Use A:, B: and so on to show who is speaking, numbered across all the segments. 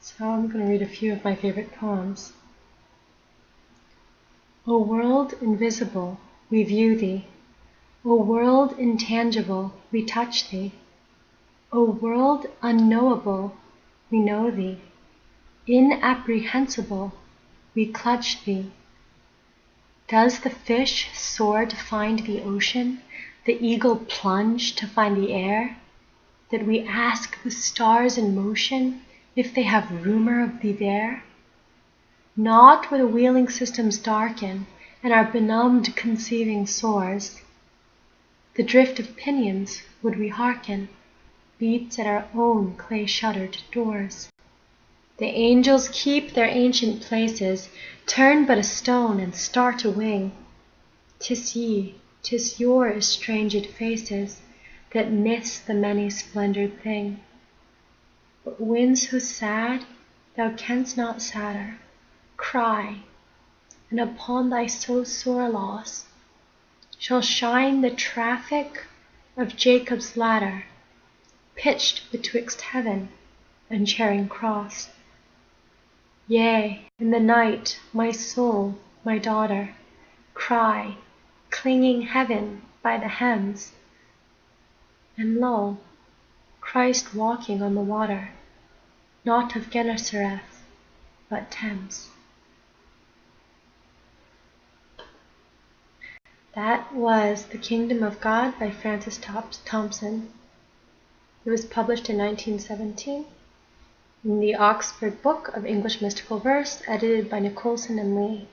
A: So I'm going to read a few of my favorite poems. O world invisible, we view thee. O world intangible, we touch thee. O world unknowable, we know thee. Inapprehensible, we clutch thee. Does the fish soar to find the ocean, the eagle plunge to find the air? That we ask the stars in motion if they have rumour of thee there? Not where the wheeling systems darken and our benumbed conceiving soars. The drift of pinions, would we hearken, beats at our own clay-shuttered doors. The angels keep their ancient places, turn but a stone and start a wing. 'Tis ye, 'tis your estrangèd faces that miss the many-splendored thing. But when so sad thou canst not sadder, cry, and upon thy so sore loss shall shine the traffic of Jacob's ladder, pitched betwixt heaven and Charing Cross. Yea, in the night, my soul, my daughter, cry, clinging heaven by the hems. And lo, Christ walking on the water, not of Gennesareth, but Thames. That was The Kingdom of God by Francis Thompson. It was published in 1917 in the Oxford Book of English Mystical Verse, edited by Nicholson and Lee.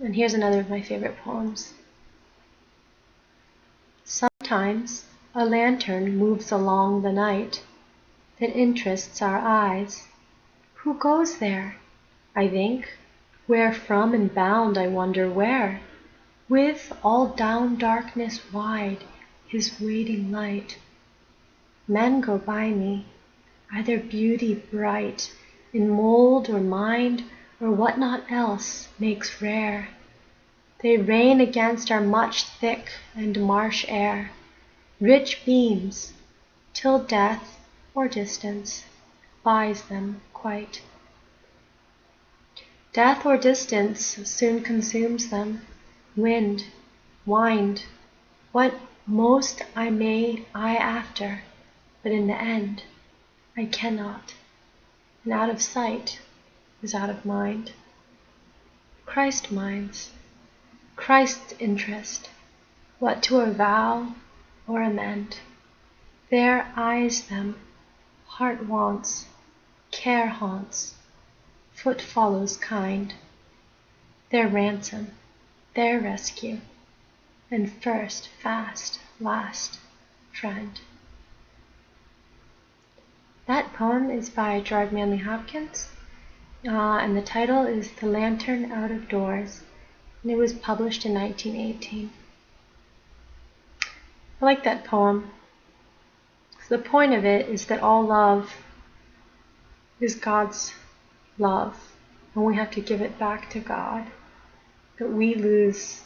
A: And here's another of my favorite poems. Sometimes a lantern moves along the night that interests our eyes. Who goes there? I think. Where from and bound, I wonder where, with all down darkness wide his waiting light. Men go by me, either beauty bright in mould or mind, or what not else makes rare. They rain against our much thick and marsh air, rich beams, till death or distance buys them quite. Death or distance soon consumes them, wind, wind, what most I may I after, but in the end I cannot, and out of sight is out of mind. Christ minds, Christ's interest, what to avow or amend, there eyes them, heart wants, care haunts, foot follows kind, their ransom, their rescue, and first, fast, last, friend. That poem is by Gerard Manley Hopkins, and the title is The Lantern Out of Doors, and it was published in 1918. I like that poem. So the point of it is that all love is God's love, and we have to give it back to God. That we lose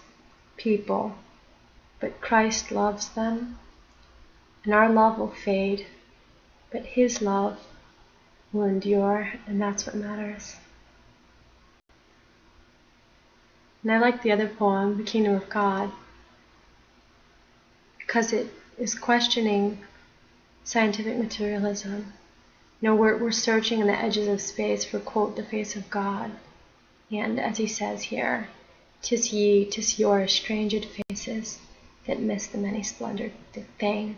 A: people, but Christ loves them, and our love will fade, but His love will endure, and that's what matters. And I like the other poem, The Kingdom of God, because it is questioning scientific materialism. You know, we're searching in the edges of space for, quote, the face of God. And as he says here, 'tis ye, 'tis your estrangèd faces that miss the many-splendoured thing.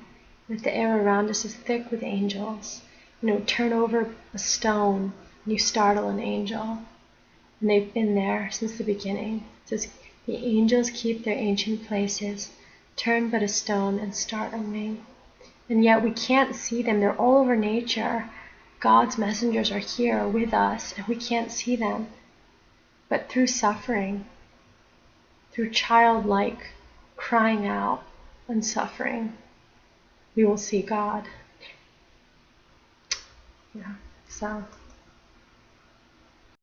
A: If the air around us is thick with angels, you know, turn over a stone and you startle an angel. And they've been there since the beginning. It says, the angels keep their ancient places, turn but a stone and start a wing. And yet we can't see them. They're all over nature. God's messengers are here with us, and we can't see them. But through suffering, through childlike crying out and suffering, we will see God. Yeah, so